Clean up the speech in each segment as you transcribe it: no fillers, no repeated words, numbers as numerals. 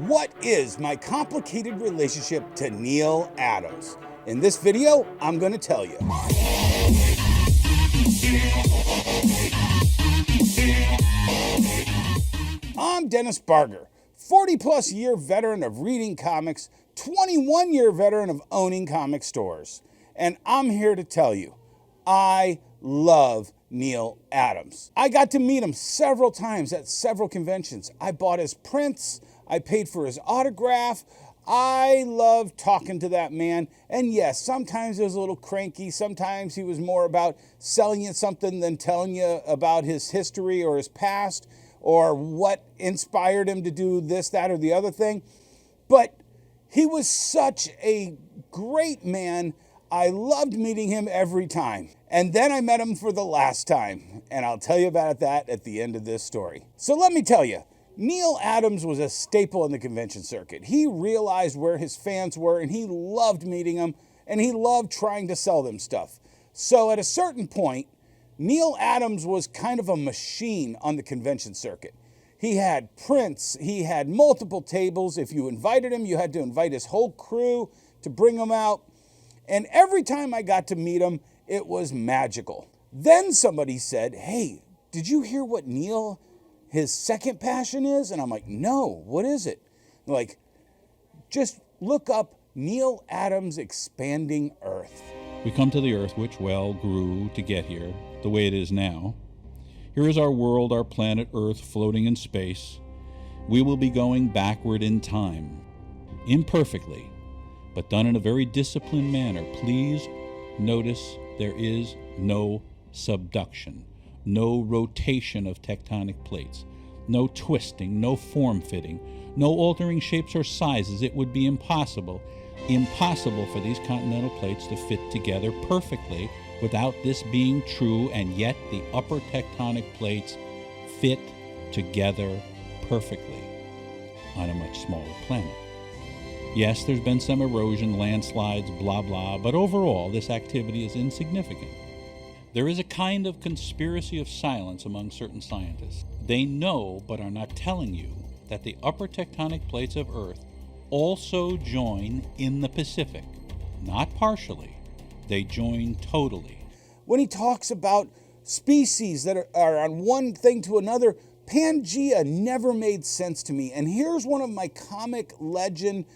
What is my complicated relationship to Neal Adams? In this video, I'm going to tell you. I'm Dennis Barger, 40-plus year veteran of reading comics, 21-year veteran of owning comic stores. And I'm here to tell you, I love Neal Adams. I got to meet him several times at several conventions. I bought his prints. I paid for his autograph. I love talking to that man. And yes, sometimes he was a little cranky. Sometimes he was more about selling you something than telling you about his history or his past or what inspired him to do this, that, or the other thing. But he was such a great man. I loved meeting him every time. And then I met him for the last time. And I'll tell you about that at the end of this story. So let me tell you, Neal Adams was a staple in the convention circuit. He realized where his fans were, and he loved meeting them, and he loved trying to sell them stuff. So at a certain point, Neal Adams was kind of a machine on the convention circuit. He had prints, he had multiple tables. If you invited him, you had to invite his whole crew to bring him out. And every time I got to meet him, it was magical. Then somebody said, "Hey, did you hear what Neal, his second passion is?" And I'm like, "No, what is it?" They're like, "Just look up Neal Adams' Expanding Earth." We come to the earth which, well, grew to get here, the way it is now. Here is our world, our planet Earth, floating in space. We will be going backward in time, imperfectly, but done in a very disciplined manner. Please notice there is no subduction, no rotation of tectonic plates, no twisting, no form-fitting, no altering shapes or sizes. It would be impossible for these continental plates to fit together perfectly without this being true, and yet the upper tectonic plates fit together perfectly on a much smaller planet. Yes, there's been some erosion, landslides, blah, blah, but overall, this activity is insignificant. There is a kind of conspiracy of silence among certain scientists. They know, but are not telling you, that the upper tectonic plates of Earth also join in the Pacific. Not partially, they join totally. When he talks about species that are on one thing to another, Pangea never made sense to me. And here's one of my comic legend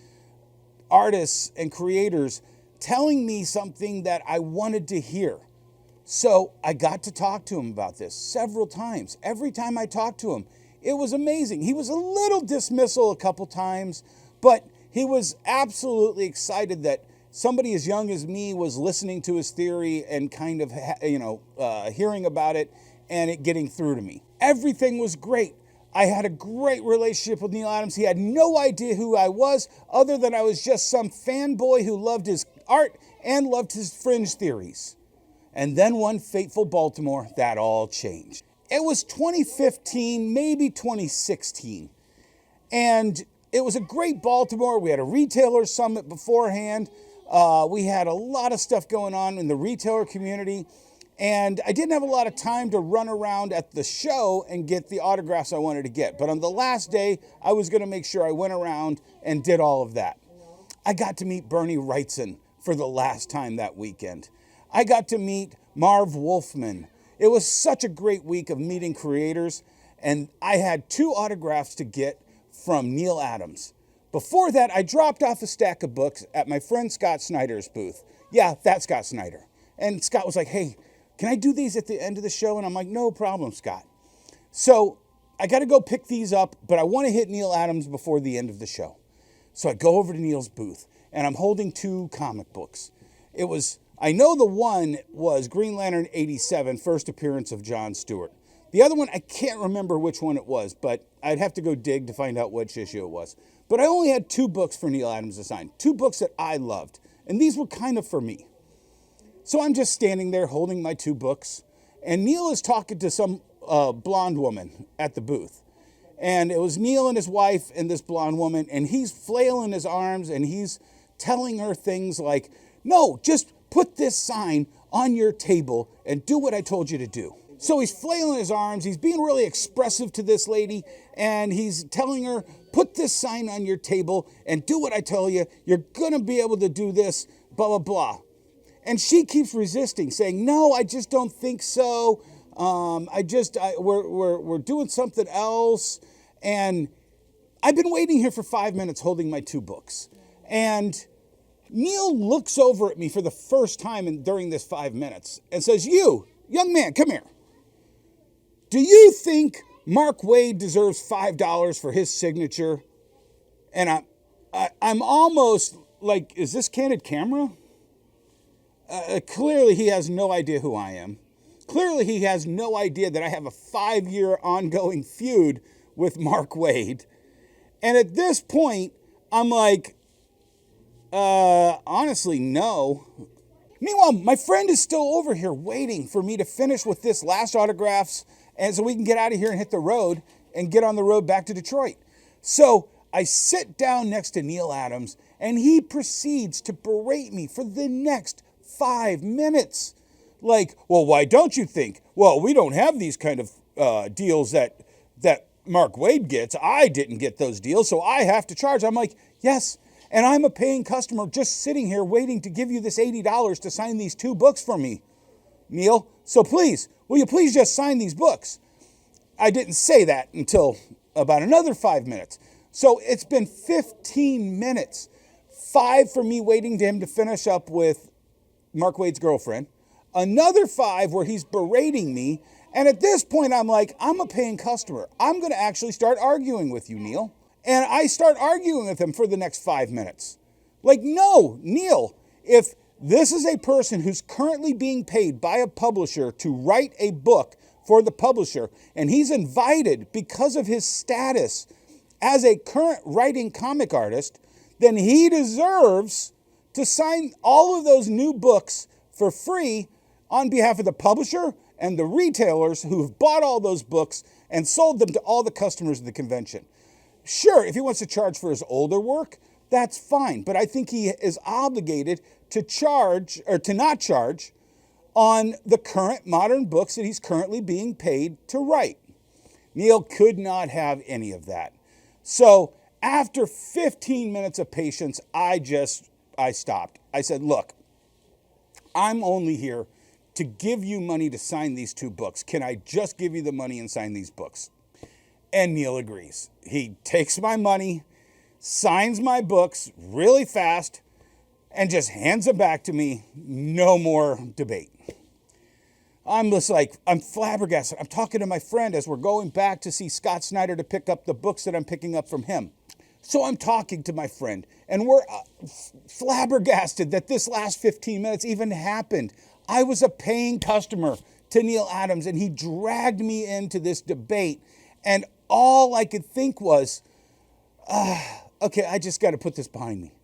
artists and creators telling me something that I wanted to hear. So I got to talk to him about this several times. Every time I talked to him, it was amazing. He was a little dismissal a couple times, but he was absolutely excited that somebody as young as me was listening to his theory and kind of, hearing about it and it getting through to me. Everything was great. I had a great relationship with Neal Adams. He had no idea who I was, other than I was just some fanboy who loved his art and loved his fringe theories. And then one fateful Baltimore, that all changed. It was 2015, maybe 2016. And it was a great Baltimore. We had a retailer summit beforehand. We had a lot of stuff going on in the retailer community. And I didn't have a lot of time to run around at the show and get the autographs I wanted to get. But on the last day, I was going to make sure I went around and did all of that. I got to meet Bernie Wrightson for the last time that weekend. I got to meet Marv Wolfman. It was such a great week of meeting creators, and I had 2 autographs to get from Neal Adams. Before that, I dropped off a stack of books at my friend Scott Snyder's booth. Yeah, that's Scott Snyder. And Scott was like, "Hey, can I do these at the end of the show?" And I'm like, "No problem, Scott." So I got to go pick these up, but I want to hit Neal Adams before the end of the show. So I go over to Neal's booth, and I'm holding 2 comic books. I know the one was Green Lantern 87, first appearance of John Stewart. The other one, I can't remember which one it was, but I'd have to go dig to find out which issue it was. But I only had 2 books for Neal Adams to sign, 2 books that I loved, and these were kind of for me. So I'm just standing there holding my 2 books, and Neal is talking to some blonde woman at the booth. And it was Neal and his wife and this blonde woman, and he's flailing his arms, and he's telling her things like, "No, just put this sign on your table and do what I told you to do." So he's flailing his arms, he's being really expressive to this lady, and he's telling her, put this sign on your table and do what I tell you. You're going to be able to do this, blah, blah, blah. And she keeps resisting, saying, no, I just don't think so. We're doing something else. And I've been waiting here for 5 minutes holding my 2 books. And Neal looks over at me for the first time during this 5 minutes and says, you, young man, come here. Do you think Mark Waid deserves $5 for his signature? And I'm almost like, is this candid camera? Clearly he has no idea who I am. Clearly he has no idea that I have a 5-year ongoing feud with Mark Waid. And at this point, I'm like, honestly, no. Meanwhile, my friend is still over here waiting for me to finish with this last autographs and so we can get out of here and hit the road and get on the road back to Detroit. So I sit down next to Neal Adams and he proceeds to berate me for the next 5 minutes. Like, well, why don't you think? Well, we don't have these kind of deals that Mark Waid gets. I didn't get those deals, so I have to charge. I'm like, yes, and I'm a paying customer just sitting here waiting to give you this $80 to sign these 2 books for me, Neal. So please, will you please just sign these books? I didn't say that until about another 5 minutes. So it's been 15 minutes. 5 for me waiting to him to finish up with Mark Waid's girlfriend. Another 5 where he's berating me. And at this point, I'm like, I'm a paying customer. I'm going to actually start arguing with you, Neal. And I start arguing with him for the next 5 minutes. Like, no, Neal, if this is a person who's currently being paid by a publisher to write a book for the publisher, and he's invited because of his status as a current writing comic artist, then he deserves to sign all of those new books for free on behalf of the publisher and the retailers who have bought all those books and sold them to all the customers of the convention. Sure, if he wants to charge for his older work, that's fine. But I think he is obligated to charge or to not charge on the current modern books that he's currently being paid to write. Neal could not have any of that. So after 15 minutes of patience, I stopped. I said, look, I'm only here to give you money to sign these 2 books. Can I just give you the money and sign these books? And Neal agrees. He takes my money, signs my books really fast, and just hands them back to me. No more debate. I'm just like, I'm flabbergasted. I'm talking to my friend as we're going back to see Scott Snyder to pick up the books that I'm picking up from him. So I'm talking to my friend, and we're flabbergasted that this last 15 minutes even happened. I was a paying customer to Neal Adams, and he dragged me into this debate, and all I could think was, okay, I just got to put this behind me.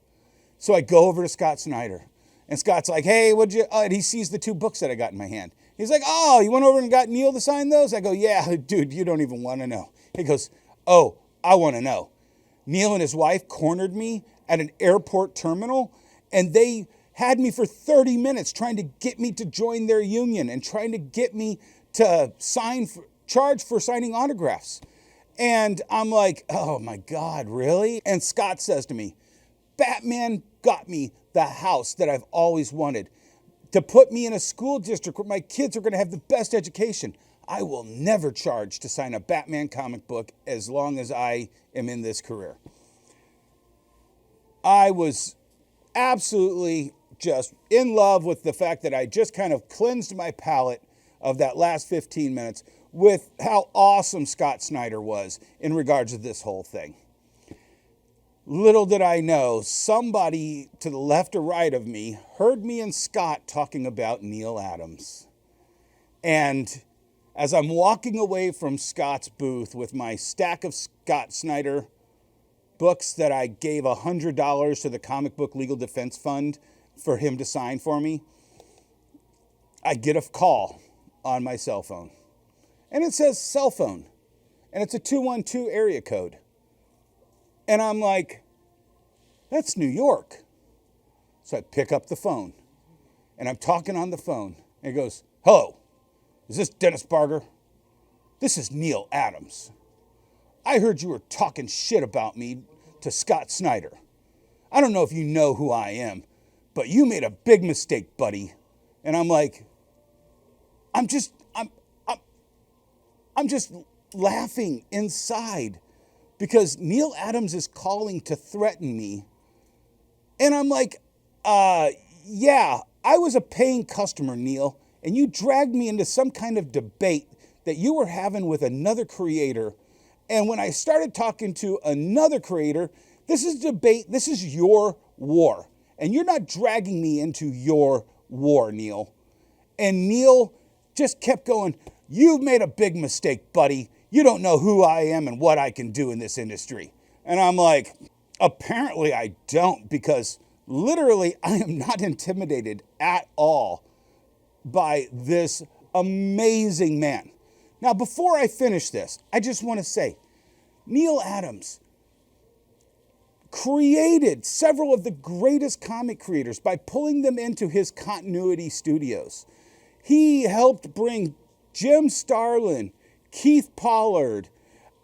So I go over to Scott Snyder, and Scott's like, hey, and he sees the 2 books that I got in my hand. He's like, oh, you went over and got Neal to sign those? I go, yeah, dude, you don't even want to know. He goes, oh, I want to know. Neal and his wife cornered me at an airport terminal, and they had me for 30 minutes trying to get me to join their union and trying to get me to charge for signing autographs. And I'm like, oh my God, really? And Scott says to me, Batman got me the house that I've always wanted, to put me in a school district where my kids are going to have the best education. I will never charge to sign a Batman comic book as long as I am in this career. I was absolutely just in love with the fact that I just kind of cleansed my palate of that last 15 minutes with how awesome Scott Snyder was in regards to this whole thing. Little did I know, somebody to the left or right of me heard me and Scott talking about Neal Adams. And as I'm walking away from Scott's booth with my stack of Scott Snyder books that I gave $100 to the Comic Book Legal Defense Fund for him to sign for me, I get a call on my cell phone. And it says cell phone. And it's a 212 area code. And I'm like, that's New York. So I pick up the phone. And I'm talking on the phone. And it goes, hello. Is this Dennis Barger? This is Neal Adams. I heard you were talking shit about me to Scott Snyder. I don't know if you know who I am, but you made a big mistake, buddy. And I'm like, I'm just laughing inside because Neal Adams is calling to threaten me. And I'm like, yeah, I was a paying customer, Neal, and you dragged me into some kind of debate that you were having with another creator. And when I started talking to another creator, this is debate, this is your war. And you're not dragging me into your war, Neal. And Neal just kept going, you've made a big mistake, buddy. You don't know who I am and what I can do in this industry. And I'm like, apparently I don't, because literally I am not intimidated at all by this amazing man. Now, before I finish this, I just want to say, Neal Adams created several of the greatest comic creators by pulling them into his continuity studios. He helped bring Jim Starlin, Keith Pollard,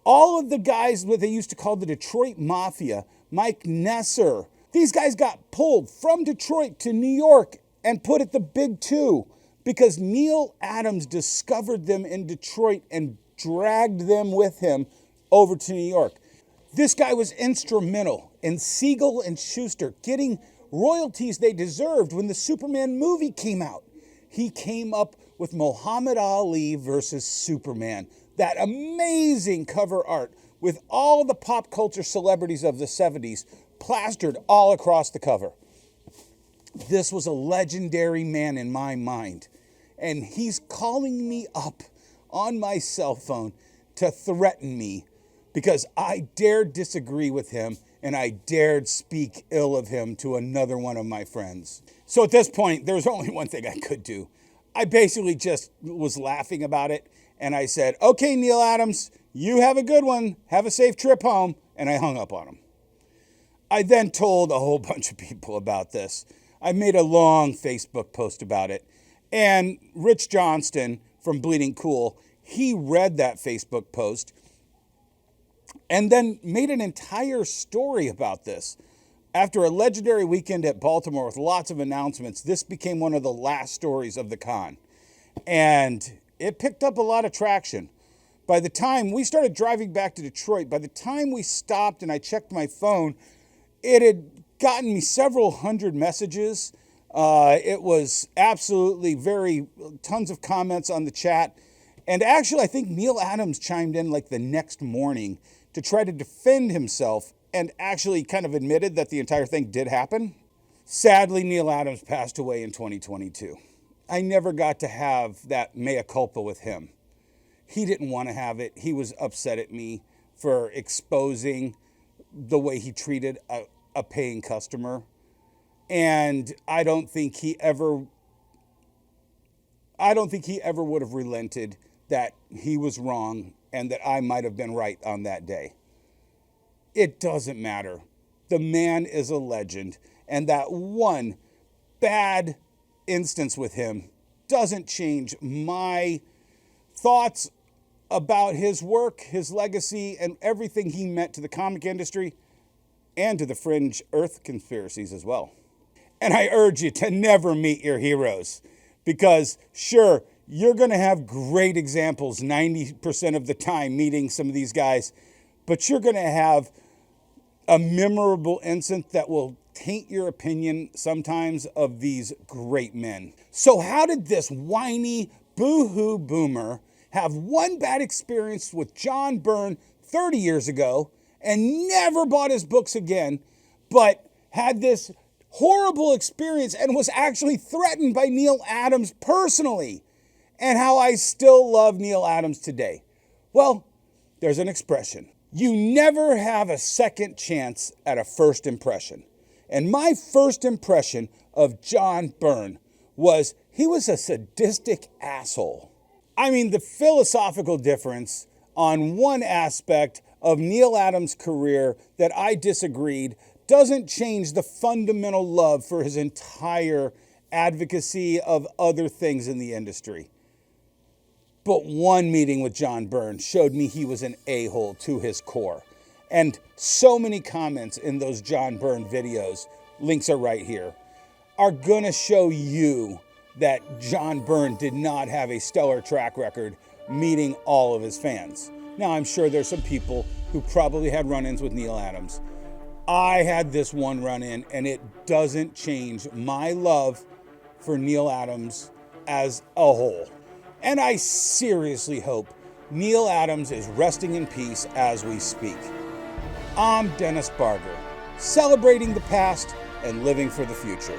all of the guys that they used to call the Detroit Mafia, Mike Nesser. These guys got pulled from Detroit to New York and put at the Big Two because Neal Adams discovered them in Detroit and dragged them with him over to New York. This guy was instrumental in Siegel and Schuster getting royalties they deserved when the Superman movie came out. He came up with Muhammad Ali versus Superman, that amazing cover art with all the pop culture celebrities of the 70s plastered all across the cover. This was a legendary man in my mind. And he's calling me up on my cell phone to threaten me because I dared disagree with him and I dared speak ill of him to another one of my friends. So at this point, there was only one thing I could do. I basically just was laughing about it. And I said, okay, Neal Adams, you have a good one. Have a safe trip home. And I hung up on him. I then told a whole bunch of people about this. I made a long Facebook post about it. And Rich Johnston from Bleeding Cool, he read that Facebook post and then made an entire story about this. After a legendary weekend at Baltimore with lots of announcements, this became one of the last stories of the con. And it picked up a lot of traction. By the time we started driving back to Detroit, by the time we stopped and I checked my phone, it had gotten me several hundred messages. It was absolutely tons of comments on the chat. And actually, I think Neal Adams chimed in like the next morning to try to defend himself and actually kind of admitted that the entire thing did happen. Sadly, Neal Adams passed away in 2022. I never got to have that mea culpa with him. He didn't want to have it. He was upset at me for exposing the way he treated a paying customer. And I don't think he ever would have relented that he was wrong and that I might have been right on that day. It doesn't matter. The man is a legend. And that one bad instance with him doesn't change my thoughts about his work, his legacy, and everything he meant to the comic industry and to the fringe Earth conspiracies as well. And I urge you to never meet your heroes because, sure, you're going to have great examples 90% of the time meeting some of these guys, but you're going to have a memorable incident that will taint your opinion sometimes of these great men. So how did this whiny boo-hoo boomer have one bad experience with John Byrne 30 years ago and never bought his books again, but had this horrible experience and was actually threatened by Neal Adams personally, and how I still love Neal Adams today? Well, there's an expression. You never have a second chance at a first impression. And my first impression of John Byrne was he was a sadistic asshole. I mean, the philosophical difference on one aspect of Neal Adams' career that I disagreed doesn't change the fundamental love for his entire advocacy of other things in the industry. But one meeting with John Byrne showed me he was an a-hole to his core. And so many comments in those John Byrne videos, links are right here, are gonna show you that John Byrne did not have a stellar track record meeting all of his fans. Now, I'm sure there's some people who probably had run-ins with Neal Adams. I had this one run-in, and it doesn't change my love for Neal Adams as a whole. And I seriously hope Neal Adams is resting in peace as we speak. I'm Dennis Barger, celebrating the past and living for the future.